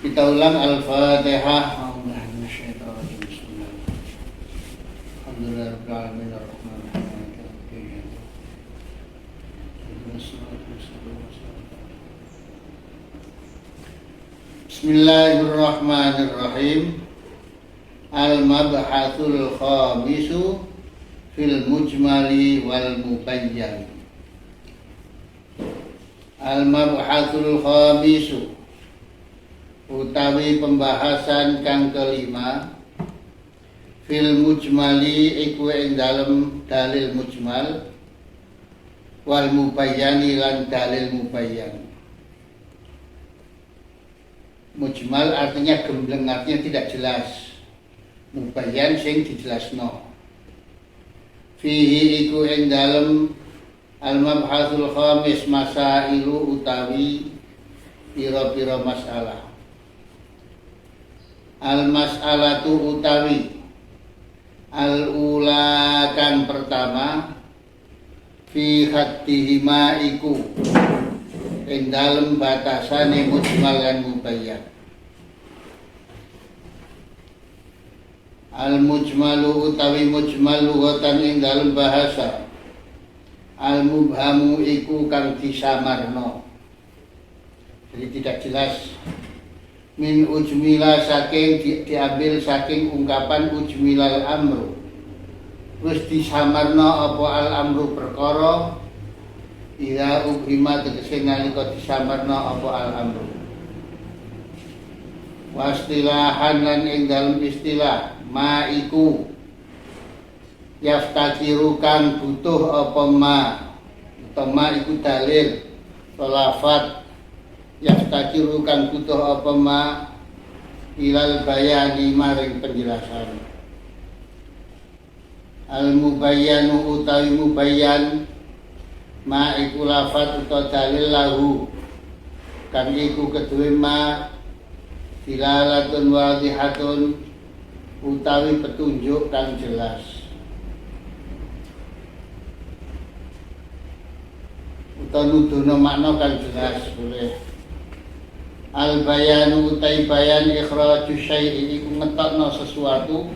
Kita ulang Al-Fatihah. Bismillahirrahmanirrahim. Al-mabhasul khamisu fil mujmali wal mubayyan. Al-mabhasul khamisu utawi pembahasan kang kelima fil mujmali iku ing dalem dalil mujmal wal mubayyani lan dalil mubayyan. Mujmal artinya gembleng, artinya tidak jelas. Mubayyan sing dijelasno. Fihi iku ing dalem al-mabhasul khamis masailu utawi pira-pira masalah. Al-mas'alatu utawi al-ula kang pertama fi haddihima iku ing dalem batasane mujmal lan mubayyan. Al-mujmalu utawi mujmal lughatan ing dalem bahasa. Al-mubhamu iku kang disamarno, jadi tidak jelas. Min ujmila saking diambil saking ungkapan ujmilal amru, wis disamarno apa al amru perkara. Ila ugrima tegese nalika disamarno apa al amru. Wastilahan lan ing dalem istilah ma iku yaftakiru kang butuh apa ma, atau ma iku dalil lafat. Yaftakiru kang butuh apa ma ilal bayani maring penjelasan. Al mubayyanu utawi mubayyan ma iku lafat utawa dalil lahu kang iku kedue ma dilalatun wadihatun utawi petunjuk kang jelas. Utawa nuduhno makna kang jelas boleh. Al bayanu utai bayan ikhraju syai'i iku ngetokno sesuatu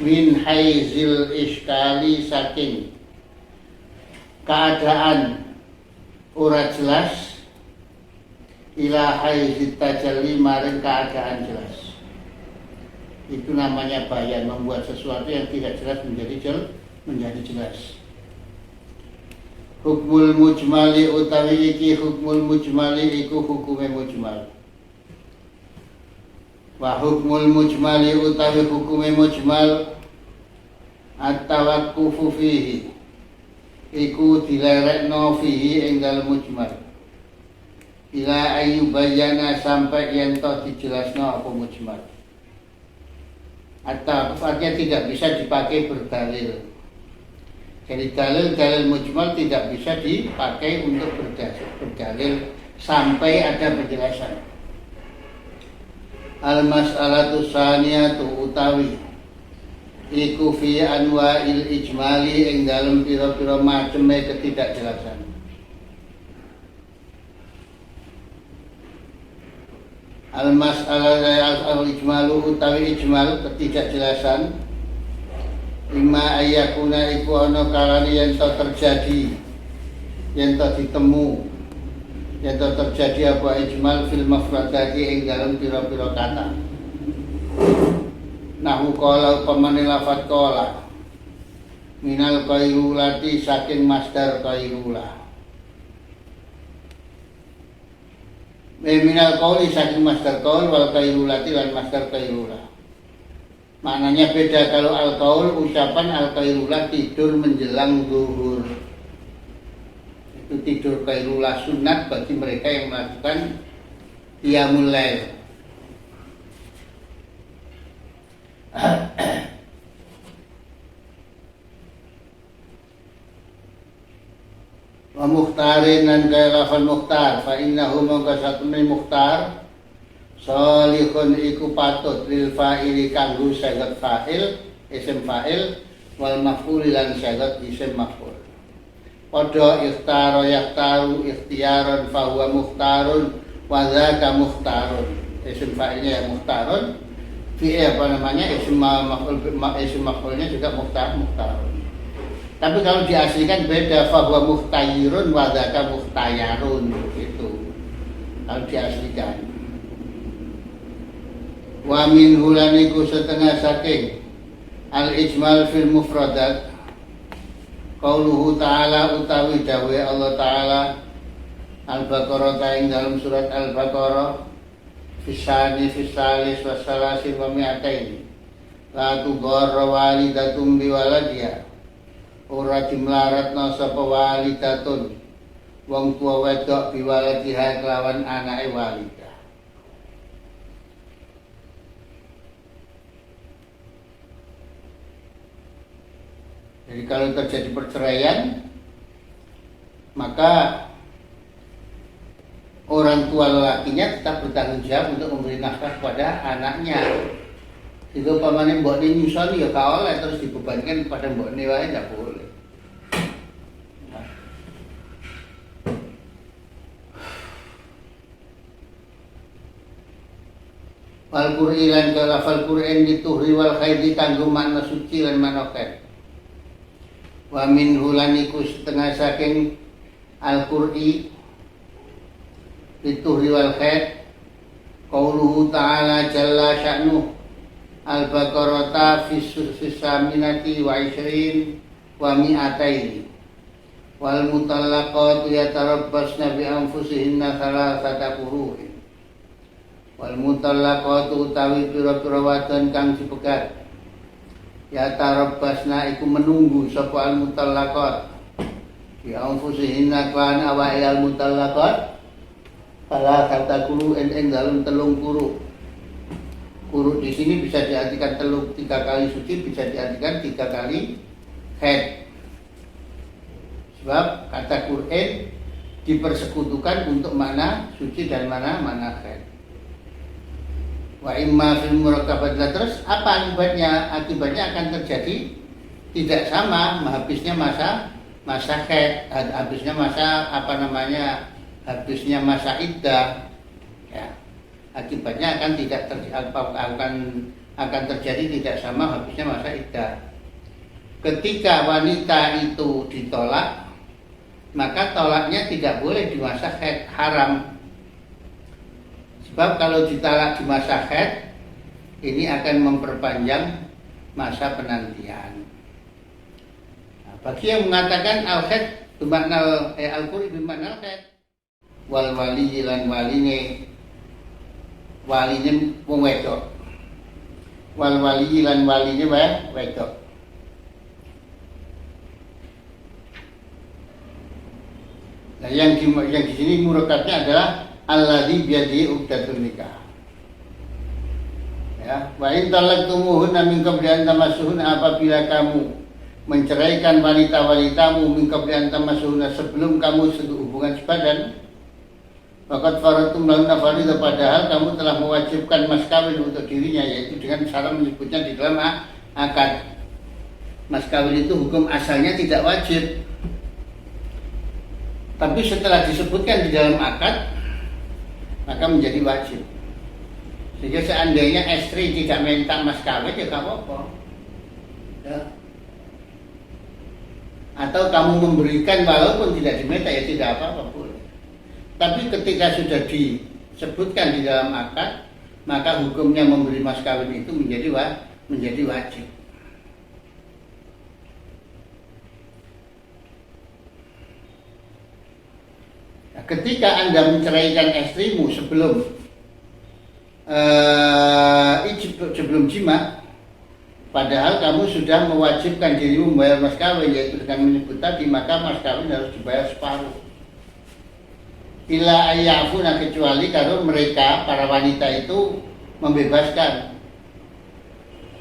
min haizil iskali saking keadaan ora jelas ila haizit tajalli maring keadaan jelas. Itu namanya bayan, membuat sesuatu yang tidak jelas menjadi jelas. Hukmul mujmali utawi iki hukmul mujmali iku hukume mujmal. Wa hukmul mujmali utawi hukume mujmal at-tawaqqufu fihi iku dilerekno fihi ing dalem mujmal. Ila ayu bayana sampai yen to dijelasno apa mujmal. Atau artinya tidak bisa dipakai berdalil. Jadi dalil mujmal tidak bisa dipakai untuk berdalil sampai ada penjelasan. Al-mas'alatu tsaniyatu utawi iku fi anwa'il ijmali ing dalem pira-pira maceme ketidakjelasan. Al-mas'alatu al-ijmalu utawi ijmal ketidakjelasan. Lima ayakuna iku ana kalane yen to terjadi, yen to ditemu, yen to terjadi apa ijmal fil mafradati ing dalem pira-pira kata. Nahu qala upamane lafat qala minal qailulati saking masdar qailula. Minal qauli saking masdar qaul wal qailulati lan masdar qailula. Maknanya beda. Kalau al-qaul ucapan, al-qailulah tidur menjelang zuhur. Itu tidur qailulah sunat bagi mereka yang melakukan qiyamul lail. Wa mukhtarin dan gairafal mukhtar fa innahu mongko satune mukhtar salihun iku patut lil fa'ili kanggo syarat fa'il isim fa'il wal maf'ul lan syarat isim maf'ul. Padha ikhtaro yaktaru ikhtiyaran fa huwa mukhtarun Wadzaka mukhtarun. Isim fa'ilnya ya mukhtarun. Isim maf'ulnya juga mukhtarun. Tapi kalau diaslikan beda, fahuwa muhtayirun wadzaka muhtayarun itu. Kalau diaslikan. Wa min hulaniku setengah saking al-ijmal fil mufradat. Qauluhu ta'ala utawi dawuh Allah Ta'ala Al-Baqarah ing dalam surat Al-Baqarah fisani fisalis wasalasin wa mi'atain la tudarra walidatum biwaladiha ora dimlaratna sapa walidatun wong tua wedok biwaladiha kelawan anake walidah. Jadi kalau terjadi perceraian, maka orang tua lelakinya tetap bertanggung jawab untuk memberi nafkah kepada anaknya. Itu pamane mbok ne nyusoni ya gak oleh terus dibebankan kepada mbok ne wae ndak boleh. Wal Qur'an kala fal Qur'an dituhri wal khairi kanggo makna suci lan manoket. Wa min hulaniku setengah saking Al-Qur'i dituhri wal khair qauluhu ta'ala jalla sya'nuh Al-Baqarah fi saminati wa ishrin wa mi'ataini wal mutallaqatu yatarabbasna bi anfusihinna thalathata qurun wal mutallaqatu utawi pira-pira wadon kang dipegat ya tarabbasna iku menunggu sapa al mutallaqat ya anfusihinna kan awake al mutallaqat kala kata kuru ing dalam telung kuru. Kuru di sini bisa diartikan 3 kali suci, bisa diartikan 3 kali haid. Sebab kata Quran dipersekutukan untuk mana suci dan mana haid. Wa imma fil murakabat, terus apa akibatnya? Akibatnya akan terjadi tidak sama, habisnya masa haid, habisnya habisnya masa iddah. Ya. Akibatnya akan terjadi tidak sama habisnya masa iddah. Ketika wanita itu ditolak, maka tolaknya tidak boleh di masa haid, haram. Sebab kalau ditolak di masa haid, ini akan memperpanjang masa penantian. Nah, bagi yang mengatakan al-haid bermakna al-qur'i bermakna al-haid, wal wali lan waline wong wedok, wal wali lan waline wedok. Nah, yang di sini murakabnya adalah alladzi biyadihi uqdatun nikah. Ya, wa in talaqtumuhunna min qabli an tamassuhunna, apabila kamu menceraikan wanita-wanitamu min qabli an tamassuhunna, sebelum kamu hubungan sebadan, maka faratum lahunna fariidah, padahal kamu telah mewajibkan mas kawin untuk dirinya, yaitu dengan cara menyebutnya di dalam akad. Mas kawin itu hukum asalnya tidak wajib, tapi setelah disebutkan di dalam akad maka menjadi wajib. Sehingga seandainya istri tidak minta mas kawin ya gak apa-apa ya. Atau kamu memberikan walaupun tidak diminta ya tidak apa-apa, boleh. Tapi ketika sudah disebutkan di dalam akad, maka hukumnya memberi mas kawin itu menjadi wajib. Nah, ketika Anda menceraikan istrimu sebelum jima, padahal kamu sudah mewajibkan dirimu membayar mas kawin, yaitu dengan menyebut tadi, maka mas kawin harus dibayar separuh. Ila ayyafuna, kecuali kalau mereka para wanita itu membebaskan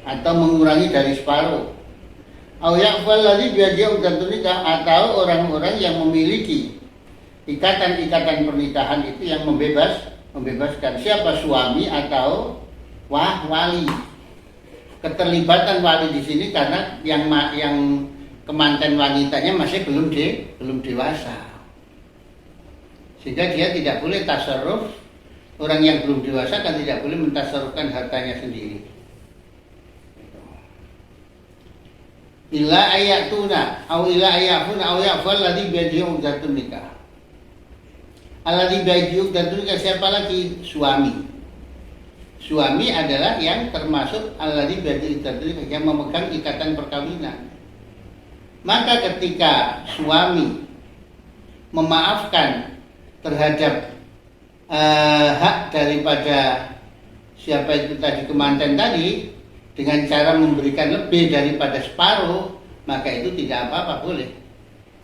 atau mengurangi dari separuh. Au ya'fal ladzi biyadihi uqdatun nikah, atau orang-orang yang memiliki ikatan-ikatan pernikahan itu yang membebaskan. Siapa? Suami atau wali. Keterlibatan wali di sini karena yang kemanten wanitanya masih belum dewasa, sehingga dia tidak boleh tasarruf Orang yang belum dewasa kan tidak boleh mentasarufkan hartanya sendiri. Illa ayatuna au illa ayafuna au yafal ladzi biyadihi uqdatun nikah. Alladzi biyadihi uqdatun nikah, siapa lagi? Suami. Suami adalah yang termasuk alladzi biyadihi uqdatun nikah, yang memegang ikatan perkawinan. Maka ketika suami memaafkan terhadap hak daripada siapa itu tadi, kemanten tadi, dengan cara memberikan lebih daripada separuh, maka itu tidak apa-apa, boleh.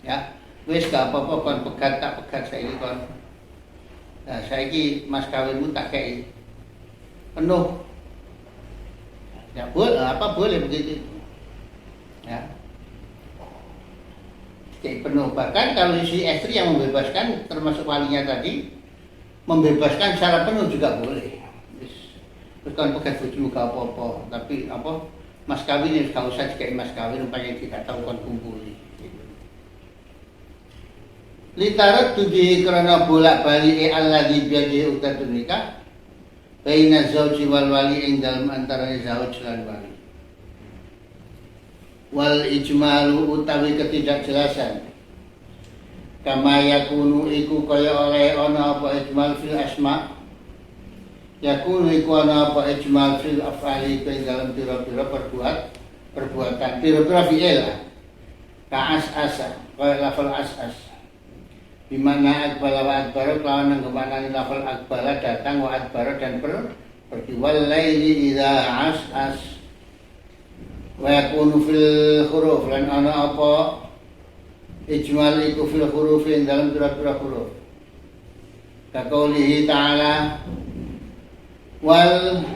Ya, wes gak apa-apa kon pegat tak pegat saiki kon. Nah, saiki mas kawinmu tak kei penuh. Ya boleh, apa boleh begitu. Ya. Kei penuh, bahkan kalau si istri yang membebaskan termasuk walinya tadi, membebaskan secara penuh juga boleh. Terus kan pegang bojomu gak apa-apa, tapi apa mas kawin ini gak usah dikai mas kawin supaya tidak tahu kon kumpuli. Litarat tujuh karena bolak-balik alladzi biyadihi uqdatun nikah baina zauji wal wali ing dalam antara zauj lan wali. Wal ijmalu utawi ketidakjelasan kama yakunu iku kaya oleh ana apa ijmal fil asma, yakunu iku ana apa ijmal fil af'ali ing dalam pira-pira perbuatan pira-pira fi'il ka as-asa kaya lafal as-as, bimana akbala wa adbara kelawan nanggemanani lafal akbala datang wa adbara dan pergi. Wal laili idza as-as wa yakunu fil huruf, lan ana apa ijmal iku fil huruf yang dalam pira-pira huruf. Kaqaulihi ta'ala wal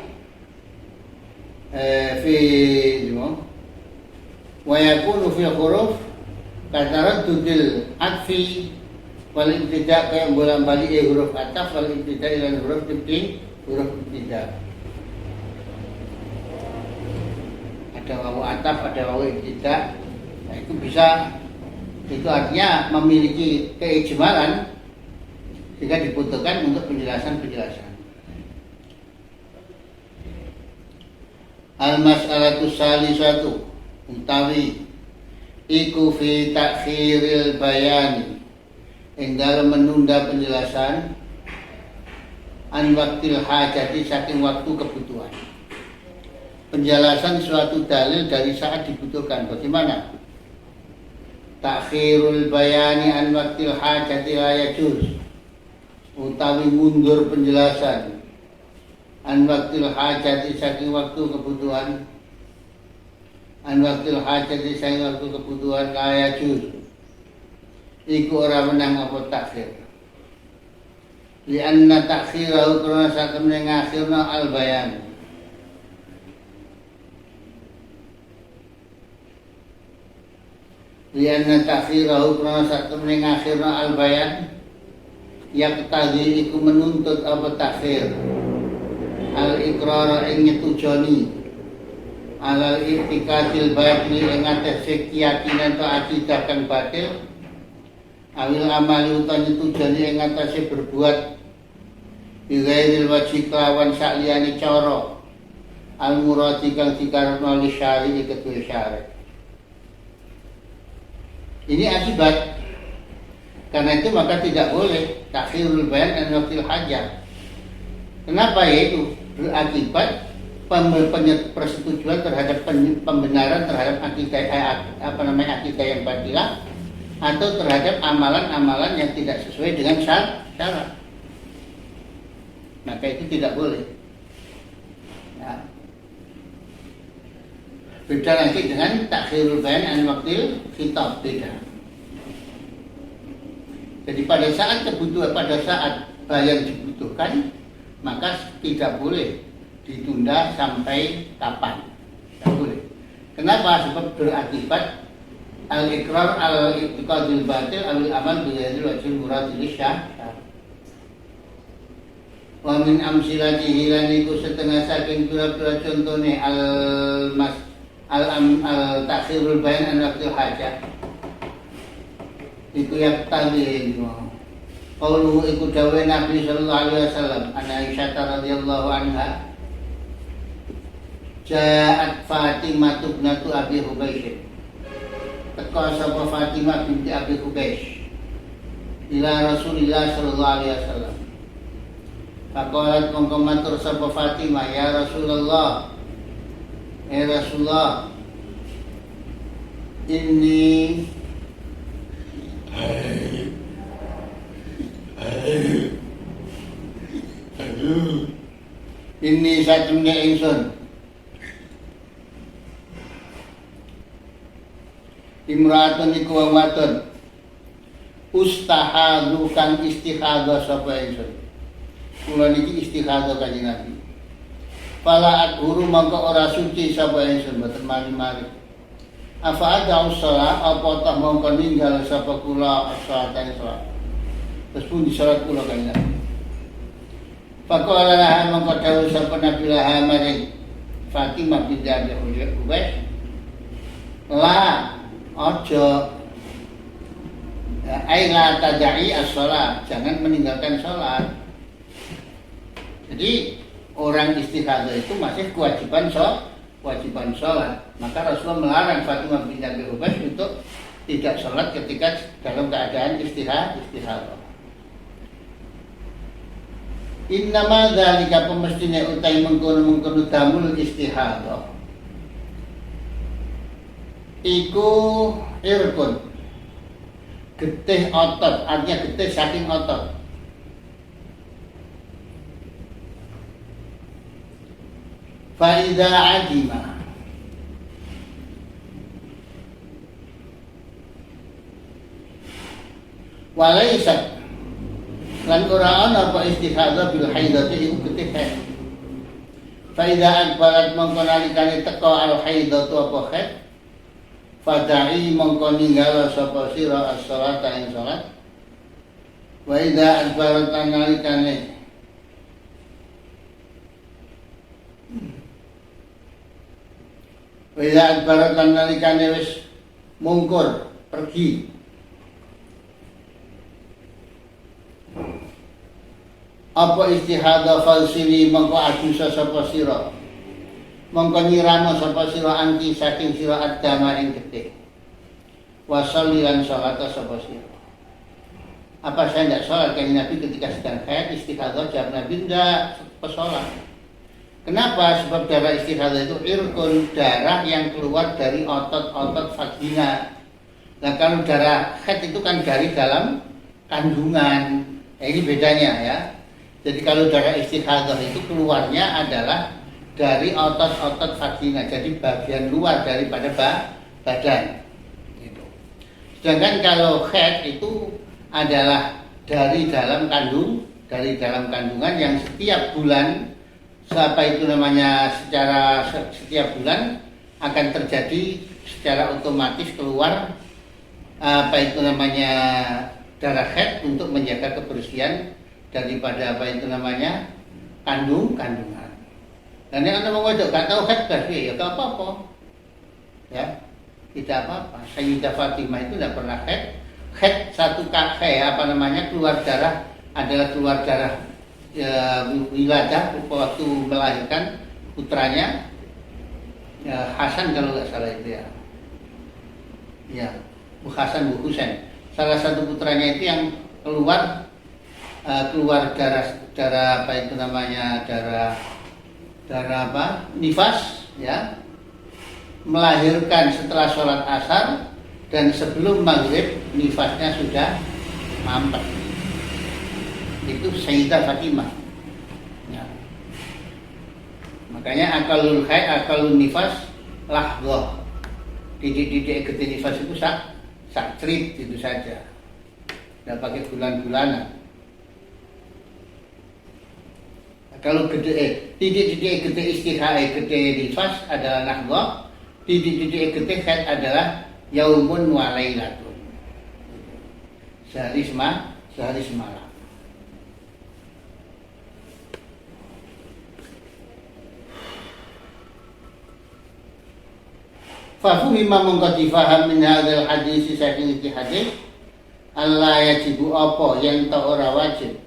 fi wa yakunu fil huruf kataraddudil atfi wal ibtida' kayak bolak-balik huruf ataf wal ibtida' dan huruf ibtida'. Ada wawu ataf, ada wawu ibtida'. Nah, itu bisa, itu artinya memiliki keijmalan sehingga dibutuhkan untuk penjelasan-penjelasan. Al-mas'alatu salisatu utawi iku fi takhiril bayani ing dalam menunda penjelasan an waktil hajati saking waktu kebutuhan. Penjelasan suatu dalil dari saat dibutuhkan. Bagaimana? Takhirul bayani an waktil hajati la yajuz, utawi mundur penjelasan an waktil hajati saking waktu kebutuhan, an waktil hajati saking waktu kebutuhan la yajuz, iku ora menang apa takhir. Li anna takhirahu karena satemene ngakhirna al bayan. Lianna takhirahu karena satemene ngakhirna al bayan yak tadi iku menuntut apa takhir al iqrar ing nyetujoni alal i'tikadil batil ing atase keyakinan atau akidah kang batil awil amali utawa nyetujoni ing atase berbuat bi ghairil wajhi kelawan sakliyane cara al muradi kang dikarepno li syari'i kedue syari'. Ini akibat. Karena itu maka tidak boleh takhirul bayan an waqtil hajah. Kenapa? Yaitu berakibat persetujuan terhadap pembenaran terhadap akidah akidah yang batilah atau terhadap amalan-amalan yang tidak sesuai dengan syarat. Maka itu tidak boleh. Ya. Beda lagi dengan takhirul bayan an waqtil khitab, beda. Jadi pada saat kebutuhan, pada saat bayan dibutuhkan, maka tidak boleh ditunda sampai kapan. Tidak boleh. Kenapa? Sebab berakibat al-iqrar al-i'tiqadil batil awil amal bighairil wajhil murad lisyah. Wa min amsilatihi lan iku setengah saking pira-pira contone al-takhirul bayan an waqtil hajah. Itu yang tadi Qauluhu iku dawe Nabi sallallahu alaihi wasallam an Aisyah radhiyallahu anha Ja'at Fatimah ibnatu Abi Hubaysh. Teka sapa Fatimah binti Abi Hubaysh ila Rasulillah sallallahu alaihi wasallam. Faqalat mongko matur sapa Fatimah, ya Rasulullah, Rasulullah, ini satune ingsun imra'atun iku wong wadon ustahadu kang istihadha sapa ingsun. Kula niki istihadha kanjeng Nabi. Fala adhuru mangko ora suci sapa ingsun mboten mari-mari. Afa ada usaha apa tak mongko ninggal sapa kula salatane salat. Terus pun di salat kula kanjeng Nabi. Faqala laha mongko dawuh sapa Nabi laha maring Fatimah binti Abi Hubaysh. La ojo la tadai as-shalat, jangan meninggalkan sholat. Jadi orang istighatsah itu masih kewajiban sholat. Maka Rasulullah melarang Fatimah binti Abi Hubaysh untuk tidak sholat ketika dalam keadaan istighatsah. Innama dzalika pemestine utai mengkono damul istighatsah iku irkun getih otot, artinya getih saking otot. Faida ajima walaisat lan ora ana apa istihadha bil haidati iku getih haid. Faida akbarat mongko nalikane teka al haidatu apa haid fada'i mongko ninggala sapa sira as-salata ing salat. Wa idza adbarat nalikane wis mungkur pergi apa istihadha falsili mongko ajusa sapa sira mongko nyirama sapa sira anti saking sira adama ing getih. Wasalli lan salat sapa sira. Apa saya tidak sholat kanjeng Nabi ketika sedang haid istighatsah? Jawab Nabi tidak sholat. Kenapa? Sebab darah istighatsah itu irkun, darah yang keluar dari otot-otot vagina. Nah kalau darah haid itu kan dari dalam kandungan. Ini bedanya ya. Jadi kalau darah istighatsah itu keluarnya adalah dari otot-otot vagina, jadi bagian luar daripada badan. Gitu. Sedangkan kalau haid itu adalah dari dalam kandungan yang setiap bulan, setiap bulan akan terjadi secara otomatis keluar darah haid untuk menjaga kebersihan daripada kandungan. Dan yang anda mengajak gak tahu haid berarti ya gak apa-apa, ya tidak apa-apa. Sayyidah Fatimah itu tidak pernah haid satu kakek keluar darah wiladah waktu melahirkan putranya Hasan kalau nggak salah itu ya Bu Hasan Bu Husain, salah satu putranya itu yang keluar darah nifas ya, melahirkan setelah sholat asar dan sebelum maghrib nifasnya sudah mampet. Itu Sayyidah Fatimah ya. Makanya akalun nifas lahdoh, didik getih nifas itu sak trip itu saja, tidak pakai bulan-bulanan. Kalau didik getih istihai getih nifas adalah lahdoh, didik getih haid adalah yaumun wa lailatun, sehari semalam. Fafuhima mongko difaham min hadzal hadis saking iki hadis Allah yajibu apa yen ta ora wajib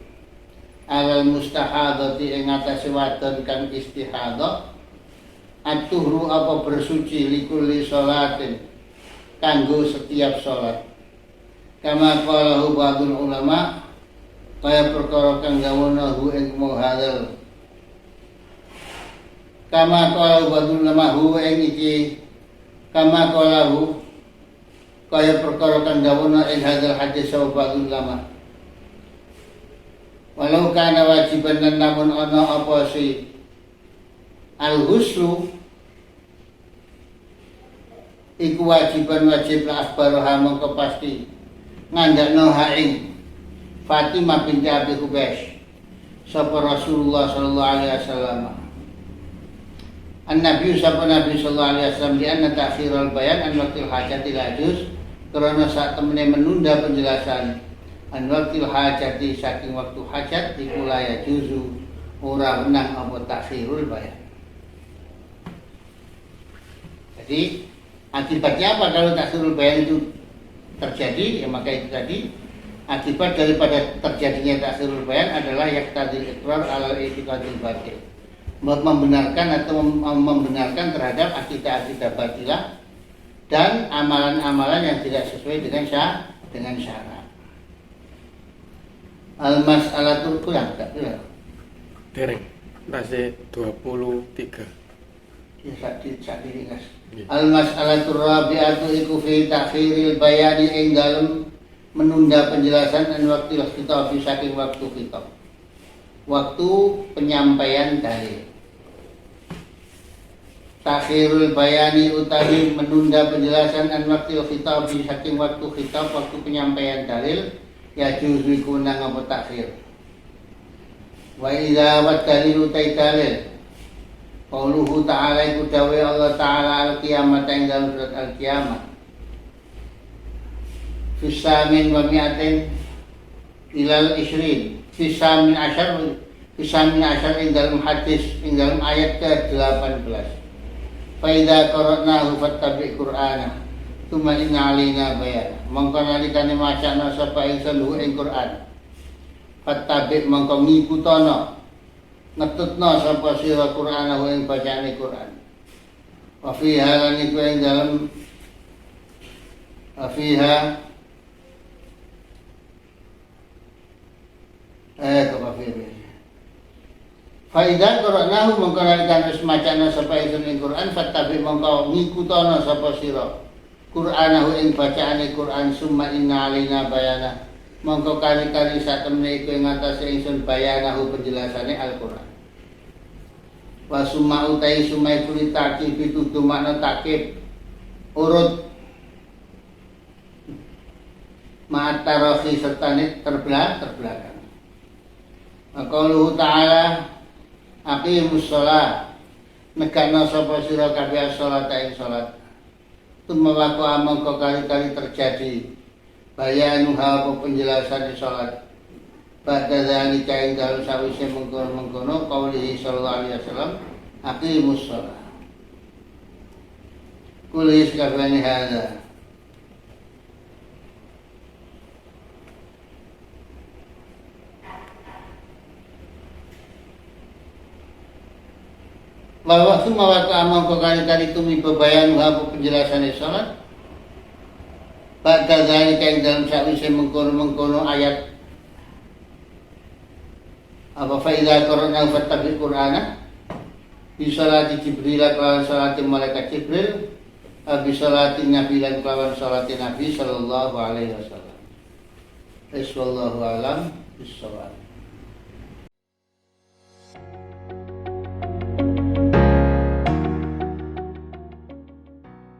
alal mustahadati ing atase wadon kang istihadah atuhru apa bersuci likulli sholatin kanggo setiap salat kama qalahu ba'dul ulama kaya perkara kang gawono ing muhadzal kama qalahu ba'dul ulama ing iki kama qalahu kaya perkara kang gawono ing hadzal hadis wa ba'dul ulama walau kana wajiban namun ana apa si al-huslu iku wajiban wajib la akhbaroha mongko pasti ngandakno ha ing Fatimah binti Abi Hubaysh sapa Rasulullah sallallahu alaihi wasallam An-Nabi sallallahu alaihi wasallam di anna ta'khirul bayan an waqtil hajati la juz karena saat temene menunda penjelasan an waqtil hajati saking waktu hajat iku la juzu ora menang apa ta'khirul bayan. Jadi akibatnya apa kalau ta'khirul bayan itu terjadi? Ya maka itu tadi akibat daripada terjadinya ta'khirul bayan adalah yaqtadil iqrar alal i'tiqadil batil. Membenarkan atau membenarkan terhadap akidah-akidah batilah dan amalan-amalan yang tidak sesuai dengan syarat. Al-mas'alatul kurang tak benar. Dereng. Masih 23. Ya saat diri Mas. Al-mas'alatul rabi'atu iku fi ta'khiril bayani ing dalem menunda penjelasan an waqtil khitab saking waktu khitab. Waktu penyampaian dalil. Takhirul bayani utawi menunda penjelasan an waqtil khitab saking waktu khitab waktu penyampaian dalil ya juzu kunang apa takhir. Wa idza wa dalil utai dalil qauluhu ta'ala iku dawe Allah ta'ala al-qiyamah ing dalam surat al-qiyamah fisamin wa mi'atin ilal isrin fisamin asyar ing dalam hadis ing dalam ayat ke-18 fa idza qara'nahu fattabi' qur'ana tsumma inna 'alaina bayan mongko nalikane macana sapa ingsun ing Qur'an fattabi' mongko ngikutono ngetutno sapa sira Qur'ana ing bacaane Qur'an wa fiha lan iku ing dalam fiha Faidan Qur'anahu mongko nalikan wis macana sapa ingsun ing Qur'an fattabi mongko ngikutono sapa sira Qur'anahu ing bacaane Qur'an summa inna alaina bayana mongko kali-kali sak temene iku ing atase ingsun bayanahu penjelasane Al-Qur'an wa summa utai sumai kuli takib pituduh makna takib urut ma'at-tarahi sertane terbelakang Qauluhu ta'ala aqimus shalah negana sapa sira kabeh salat ing salat tumawako amangka kali-kali terjadi bayanuha apa penjelasan salat pada zalika ing dalem sawise mengkono-mengkono qauli sallallahu alaihi wasallam aqimus shalah kulis kabeh hadza bahwa semua waktu amang kali-kali tumi bebayan apa penjelasan salat pada zalika ing dalam sawise mengkono-mengkono ayat apa faida qara'na fattabi qur'ana bi salati jibril kelawan salati malaikat jibril bi salati nabi lan kelawan salati nabi sallallahu alaihi wasallam. Wallahu alam bissawab.